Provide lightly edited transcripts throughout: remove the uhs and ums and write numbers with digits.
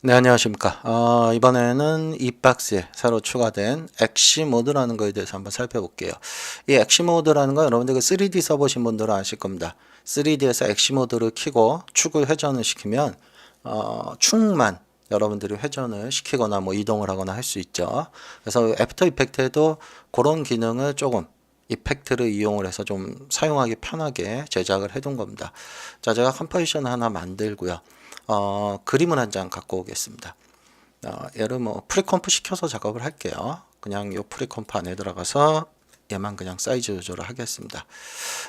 네, 안녕하십니까. 이번에는 이 박스에 새로 추가된 엑시 모드라는 거에 대해서 한번 살펴볼게요. 이 엑시 모드라는 건 여러분들 그 3D 써보신 분들은 아실 겁니다. 3D에서 엑시 모드를 켜고 축을 회전을 시키면 축만 여러분들이 회전을 시키거나 뭐 이동을 하거나 할 수 있죠. 그래서 애프터 이펙트에도 그런 기능을 조금 이펙트를 이용을 해서 좀 사용하기 편하게 제작을 해둔 겁니다. 자, 제가 컴포지션 하나 만들고요. 그림을 한 장 갖고 오겠습니다. 얘를 뭐 프리컴프 시켜서 작업을 할게요. 그냥 요 프리컴프 안에 들어가서 얘만 그냥 사이즈 조절을 하겠습니다.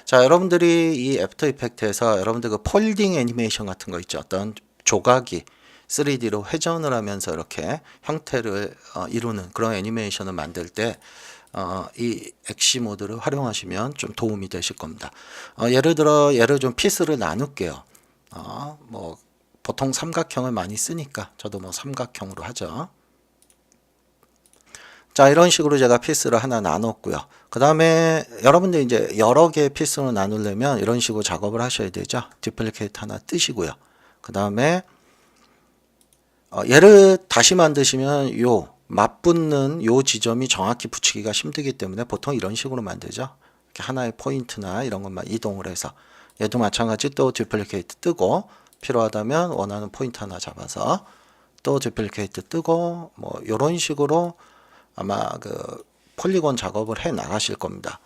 자, 여러분들이 이 애프터 이펙트에서 여러분들 그 폴딩 애니메이션 같은 거 있죠. 어떤 조각이 3D로 회전을 하면서 이렇게 형태를 이루는 그런 애니메이션을 만들 때 이 엑시 모드를 활용하시면 좀 도움이 되실 겁니다. 예를 들어 얘를 좀 피스를 나눌게요. 뭐 보통 삼각형을 많이 쓰니까 저도 뭐 삼각형으로 하죠. 자, 이런 식으로 제가 피스를 하나 나눴고요. 그 다음에 여러분들 이제 여러 개의 피스로 나누려면 이런 식으로 작업을 하셔야 되죠. 디플리케이트 하나 뜨시고요. 그 다음에 얘를 다시 만드시면 요 맞붙는 요 지점이 정확히 붙이기가 힘들기 때문에 보통 이런 식으로 만들죠. 이렇게 하나의 포인트나 이런 것만 이동을 해서 얘도 마찬가지 또 디플리케이트 뜨고 필요하다면 원하는 포인트 하나 잡아서 또 디플리케이트 뜨고 뭐 이런 식으로 아마 그 폴리곤 작업을 해 나가실 겁니다.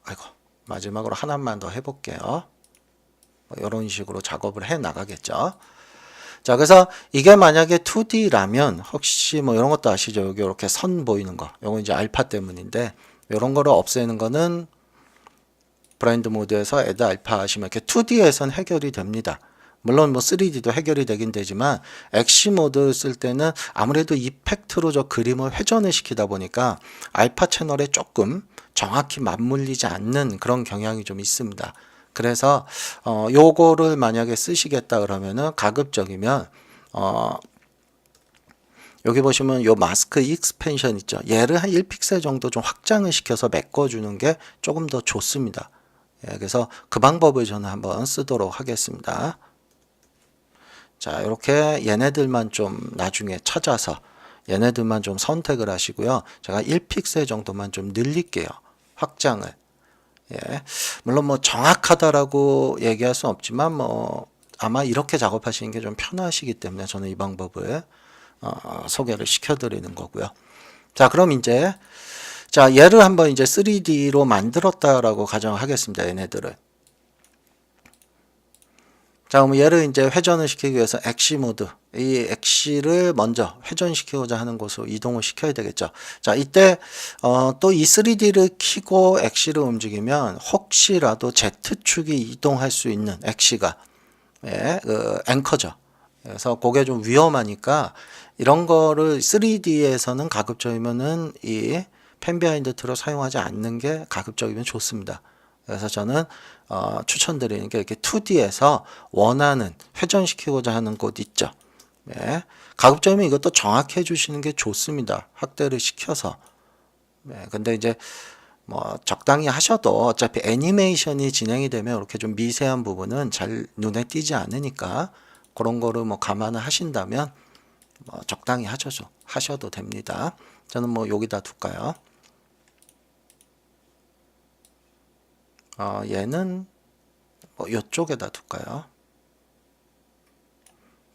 아이고 마지막으로 하나만 더 해볼게요. 뭐 이런 식으로 작업을 해 나가겠죠. 자, 그래서 이게 만약에 2D라면 혹시 뭐 이런 것도 아시죠? 여기 이렇게 선 보이는 거. 이건 이제 알파 때문인데 이런 거를 없애는 거는 브라인드 모드에서 애드 알파 하시면 이렇게 2D에선 해결이 됩니다. 물론 뭐 3D도 해결이 되긴 되지만 엑시 모드를 쓸 때는 아무래도 이펙트로 저 그림을 회전을 시키다 보니까 알파 채널에 조금 정확히 맞물리지 않는 그런 경향이 좀 있습니다. 그래서 요거를 만약에 쓰시겠다 그러면은 가급적이면 여기 보시면 요 마스크 익스펜션 있죠. 얘를 한 1픽셀 정도 좀 확장을 시켜서 메꿔주는 게 조금 더 좋습니다. 예, 그래서 그 방법을 저는 한번 쓰도록 하겠습니다. 자, 이렇게 얘네들만 좀 나중에 찾아서 얘네들만 좀 선택을 하시고요. 제가 1픽셀 정도만 좀 늘릴게요. 확장을. 예. 물론 뭐 정확하다라고 얘기할 수 없지만 뭐 아마 이렇게 작업하시는 게 좀 편하시기 때문에 저는 이 방법을 소개를 시켜드리는 거고요. 자, 그럼 이제 자, 얘를 한번 이제 3D로 만들었다라고 가정하겠습니다. 얘네들을. 자, 그럼 얘를 이제 회전을 시키기 위해서 엑시 모드, 이 엑시를 먼저 회전시키고자 하는 곳으로 이동을 시켜야 되겠죠. 자, 이때 또 이 3D를 키고 엑시를 움직이면 혹시라도 Z축이 이동할 수 있는 엑시가 예, 그 앵커죠. 그래서 그게 좀 위험하니까 이런 거를 3D에서는 가급적이면은 이 펜비하인드 툴을 사용하지 않는 게 가급적이면 좋습니다. 그래서 저는 추천드리는 게 이렇게 2D에서 원하는 회전시키고자 하는 곳 있죠. 네. 가급적이면 이것도 정확히 해주시는 게 좋습니다. 확대를 시켜서. 네. 근데 이제 뭐 적당히 하셔도 어차피 애니메이션이 진행이 되면 이렇게 좀 미세한 부분은 잘 눈에 띄지 않으니까 그런 거를 뭐 감안을 하신다면 뭐 적당히 하셔도 됩니다. 저는 뭐 여기다 둘까요? 얘는 뭐 이쪽에다 둘까요?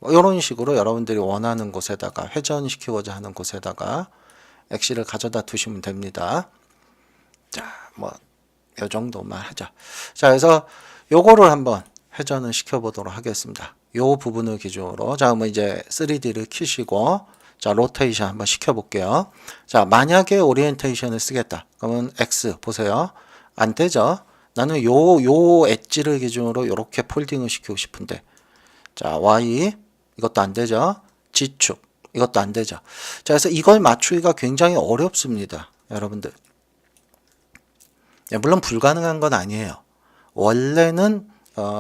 뭐 이런 식으로 여러분들이 원하는 곳에다가 회전시키고자 하는 곳에다가 엑시를 가져다 두시면 됩니다. 자, 뭐 요 정도만 하죠. 자, 그래서 요거를 한번 회전을 시켜 보도록 하겠습니다. 요 부분을 기준으로 자, 그러면 이제 3D를 키시고 자, 로테이션 한번 시켜 볼게요. 자, 만약에 오리엔테이션을 쓰겠다. 그러면 X 보세요. 안 되죠? 나는 요 엣지를 기준으로 이렇게 폴딩을 시키고 싶은데 자, Y 이것도 안 되죠. G축 이것도 안 되죠. 자, 그래서 이걸 맞추기가 굉장히 어렵습니다. 여러분들. 물론 불가능한 건 아니에요. 원래는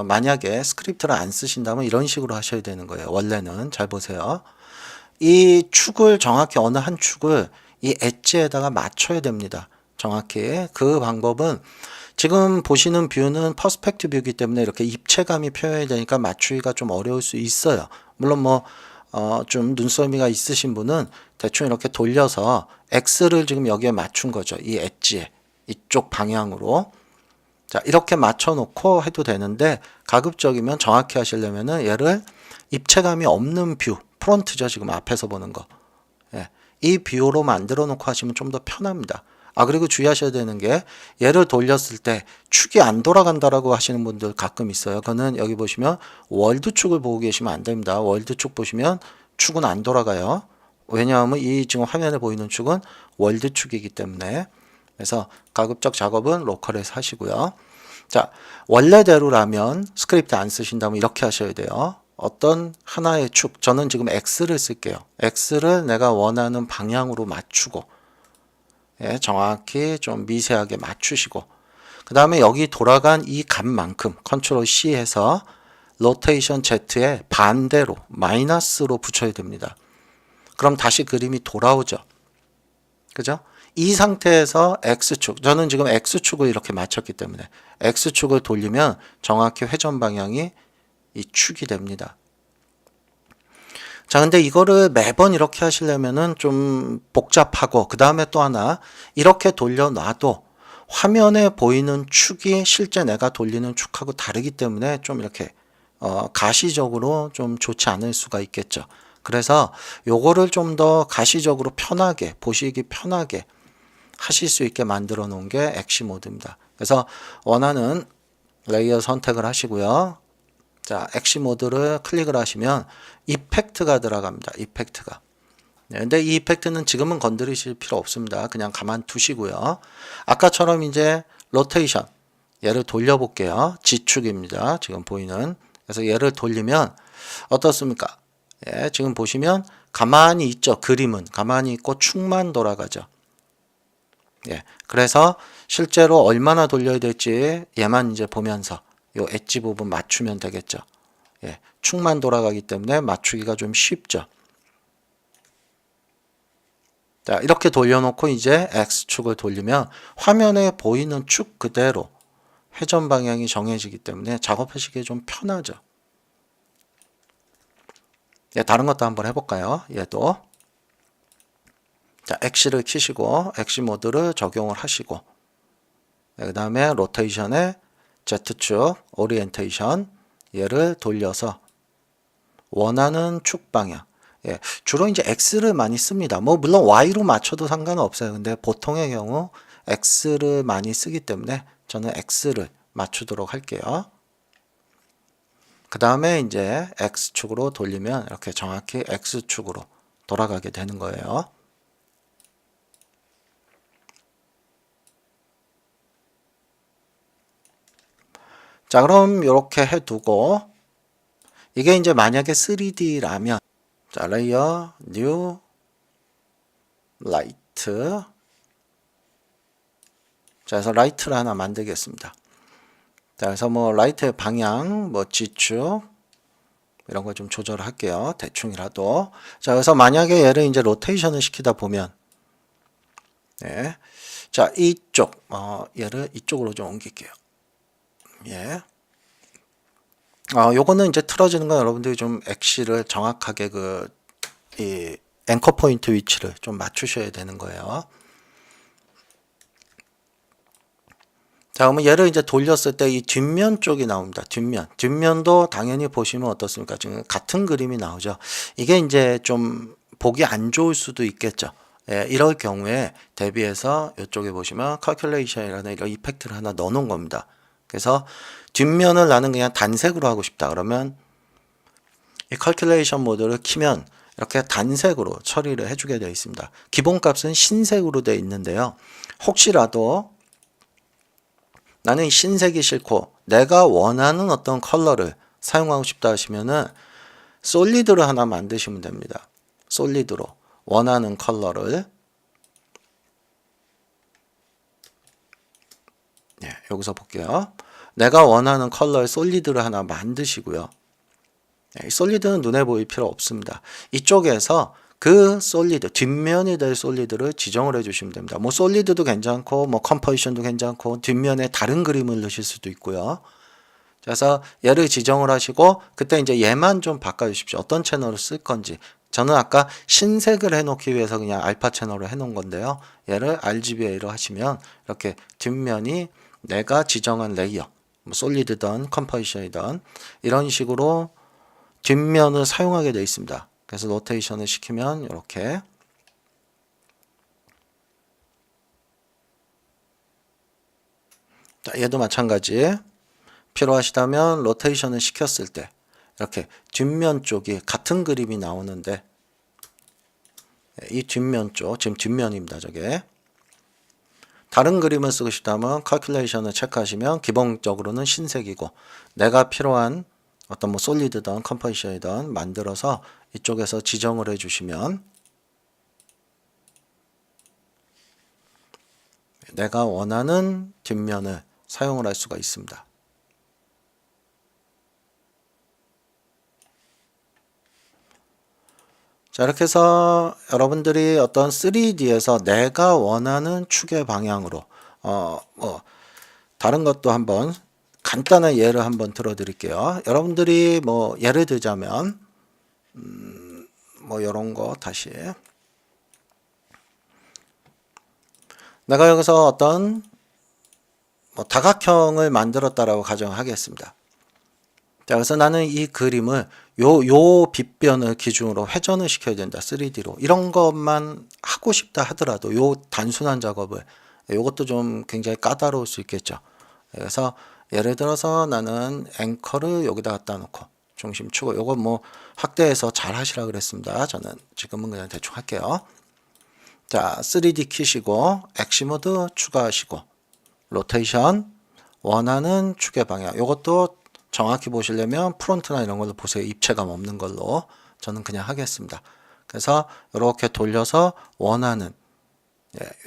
만약에 스크립트를 안 쓰신다면 이런 식으로 하셔야 되는 거예요. 원래는 잘 보세요. 이 축을 정확히 어느 한 축을 이 엣지에다가 맞춰야 됩니다. 정확히 그 방법은 지금 보시는 뷰는 퍼스펙티브 뷰이기 때문에 이렇게 입체감이 표현이 되니까 맞추기가 좀 어려울 수 있어요. 물론 좀 눈썰미가 있으신 분은 대충 이렇게 돌려서 X를 지금 여기에 맞춘 거죠. 이 엣지에 이쪽 방향으로. 자, 이렇게 맞춰 놓고 해도 되는데 가급적이면 정확히 하시려면은 얘를 입체감이 없는 뷰, 프론트죠. 지금 앞에서 보는 거. 예, 이 뷰로 만들어 놓고 하시면 좀 더 편합니다. 그리고 주의하셔야 되는 게 얘를 돌렸을 때 축이 안 돌아간다라고 하시는 분들 가끔 있어요. 그거는 여기 보시면 월드 축을 보고 계시면 안 됩니다. 월드 축 보시면 축은 안 돌아가요. 왜냐하면 이 지금 화면에 보이는 축은 월드 축이기 때문에. 그래서 가급적 작업은 로컬에서 하시고요. 자, 원래대로라면 스크립트 안 쓰신다면 이렇게 하셔야 돼요. 어떤 하나의 축, 저는 지금 X를 쓸게요. X를 내가 원하는 방향으로 맞추고, 예, 정확히 좀 미세하게 맞추시고, 그 다음에 여기 돌아간 이 값만큼 컨트롤 C 해서 로테이션 Z에 반대로 마이너스로 붙여야 됩니다. 그럼 다시 그림이 돌아오죠. 그죠? 이 상태에서 X축, 저는 지금 X축을 이렇게 맞췄기 때문에 X축을 돌리면 정확히 회전 방향이 이 축이 됩니다. 자, 근데 이거를 매번 이렇게 하시려면은 좀 복잡하고, 그 다음에 또 하나, 이렇게 돌려놔도 화면에 보이는 축이 실제 내가 돌리는 축하고 다르기 때문에 좀 이렇게, 가시적으로 좀 좋지 않을 수가 있겠죠. 그래서 요거를 좀 더 가시적으로 편하게, 보시기 편하게 하실 수 있게 만들어 놓은 게 엑시 모드입니다. 그래서 원하는 레이어 선택을 하시고요. 자, 엑시 모드를 클릭을 하시면 이펙트가 들어갑니다. 이펙트가. 네, 근데 이 이펙트는 지금은 건드리실 필요 없습니다. 그냥 가만 두시고요. 아까처럼 이제 로테이션, 얘를 돌려볼게요. G축입니다. 지금 보이는. 그래서 얘를 돌리면 어떻습니까? 예, 지금 보시면 가만히 있죠. 그림은 가만히 있고 축만 돌아가죠. 예, 그래서 실제로 얼마나 돌려야 될지 얘만 이제 보면서 요 엣지 부분 맞추면 되겠죠. 예, 축만 돌아가기 때문에 맞추기가 좀 쉽죠. 자, 이렇게 돌려놓고 이제 X축을 돌리면 화면에 보이는 축 그대로 회전 방향이 정해지기 때문에 작업하시기에 좀 편하죠. 예, 다른 것도 한번 해볼까요? 얘도. 자, 엑시를 키시고 엑시 모드를 적용을 하시고, 그 다음에 로테이션에 Z축, 오리엔테이션 얘를 돌려서 원하는 축 방향. 예, 주로 이제 X를 많이 씁니다. 물론 Y로 맞춰도 상관은 없어요. 근데 보통의 경우 X를 많이 쓰기 때문에 저는 X를 맞추도록 할게요. 그 다음에 이제 X축으로 돌리면 이렇게 정확히 X축으로 돌아가게 되는 거예요. 자, 그럼 이렇게 해두고, 이게 이제 만약에 3D라면, 자, 레이어, 뉴, 라이트. 자, 그래서 라이트를 하나 만들겠습니다. 자, 그래서 라이트의 방향, G축, 이런 거 좀 조절할게요. 대충이라도. 자, 그래서 만약에 얘를 이제 로테이션을 시키다 보면, 예. 자, 이쪽, 얘를 이쪽으로 좀 옮길게요. 예. 요거는 이제 틀어지는 건 여러분들이 좀 엑시를 정확하게 이 앵커 포인트 위치를 좀 맞추셔야 되는 거예요. 자, 그러면 얘를 이제 돌렸을 때 이 뒷면 쪽이 나옵니다. 뒷면도 당연히 보시면 어떻습니까? 지금 같은 그림이 나오죠. 이게 이제 좀 보기 안 좋을 수도 있겠죠. 예, 이럴 경우에 대비해서 이쪽에 보시면 컬큘레이션이라는 이런 이펙트를 하나 넣어 놓은 겁니다. 그래서 뒷면을 나는 그냥 단색으로 하고 싶다. 그러면 이 컬큘레이션 모드를 키면 이렇게 단색으로 처리를 해주게 되어 있습니다. 기본값은 흰색으로 되어 있는데요. 혹시라도 나는 흰색이 싫고 내가 원하는 어떤 컬러를 사용하고 싶다 하시면은 솔리드를 하나 만드시면 됩니다. 솔리드로 원하는 컬러를, 네, 여기서 볼게요. 내가 원하는 컬러의 솔리드를 하나 만드시고요. 네, 솔리드는 눈에 보일 필요 없습니다. 이쪽에서 그 솔리드, 뒷면이 될 솔리드를 지정을 해 주시면 됩니다. 뭐 솔리드도 괜찮고 뭐 컴포지션도 괜찮고 뒷면에 다른 그림을 넣으실 수도 있고요. 그래서 얘를 지정을 하시고 그때 이제 얘만 좀 바꿔주십시오. 어떤 채널을 쓸 건지. 저는 아까 신색을 해놓기 위해서 그냥 알파 채널을 해놓은 건데요. 얘를 RGBA로 하시면 이렇게 뒷면이 내가 지정한 레이어, 뭐 솔리드든 컴포지션이든 이런 식으로 뒷면을 사용하게 되어 있습니다. 그래서 로테이션을 시키면 이렇게 자, 얘도 마찬가지 필요하시다면 로테이션을 시켰을 때 이렇게 뒷면 쪽이 같은 그림이 나오는데 이 뒷면 쪽, 지금 뒷면입니다. 저게 다른 그림을 쓰고 싶다면 calculation을 체크하시면 기본적으로는 흰색이고 내가 필요한 어떤 뭐 솔리드든 컴포지션이든 만들어서 이쪽에서 지정을 해주시면 내가 원하는 뒷면을 사용을 할 수가 있습니다. 자, 이렇게 해서 여러분들이 어떤 3D에서 내가 원하는 축의 방향으로 뭐 다른 것도 한번 간단한 예를 한번 들어 드릴게요. 여러분들이 뭐 예를 들자면 뭐 이런 거 다시 내가 여기서 어떤 뭐 다각형을 만들었다라고 가정하겠습니다. 자, 그래서 나는 이 그림을 요 빗변을 기준으로 회전을 시켜야 된다. 3D로. 이런 것만 하고 싶다 하더라도 요 단순한 작업을 요것도 좀 굉장히 까다로울 수 있겠죠. 그래서 예를 들어서 나는 앵커를 여기다 갖다 놓고 중심축을 요거 뭐 확대해서 잘 하시라 그랬습니다. 저는 지금은 그냥 대충 할게요. 자, 3D 키시고 엑시모드 추가하시고 로테이션 원하는 축의 방향 요것도 정확히 보시려면 프론트나 이런 걸로 보세요. 입체감 없는 걸로 저는 그냥 하겠습니다. 그래서 이렇게 돌려서 원하는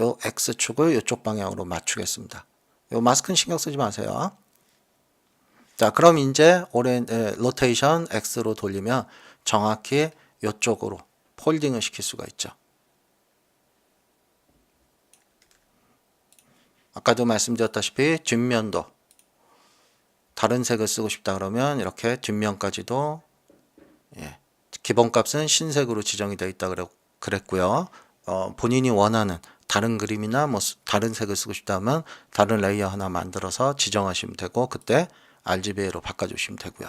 요 X축을 이쪽 방향으로 맞추겠습니다. 요 마스크는 신경 쓰지 마세요. 자, 그럼 이제 로테이션 X로 돌리면 정확히 이쪽으로 폴딩을 시킬 수가 있죠. 아까도 말씀드렸다시피 뒷면도 다른 색을 쓰고 싶다 그러면 이렇게 뒷면까지도 기본값은 흰색으로 지정이 되어 있다 그랬고요. 본인이 원하는 다른 그림이나 뭐 다른 색을 쓰고 싶다면 다른 레이어 하나 만들어서 지정하시면 되고 그때 RGBA로 바꿔주시면 되고요.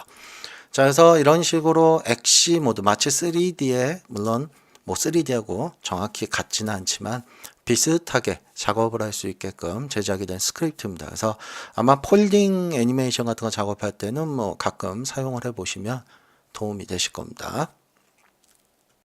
자, 그래서 이런 식으로 엑시 모드 마치 3D에 물론 뭐 3D하고 정확히 같지는 않지만 비슷하게 작업을 할 수 있게끔 제작이 된 스크립트입니다. 그래서 아마 폴딩 애니메이션 같은 거 작업할 때는 뭐 가끔 사용을 해 보시면 도움이 되실 겁니다.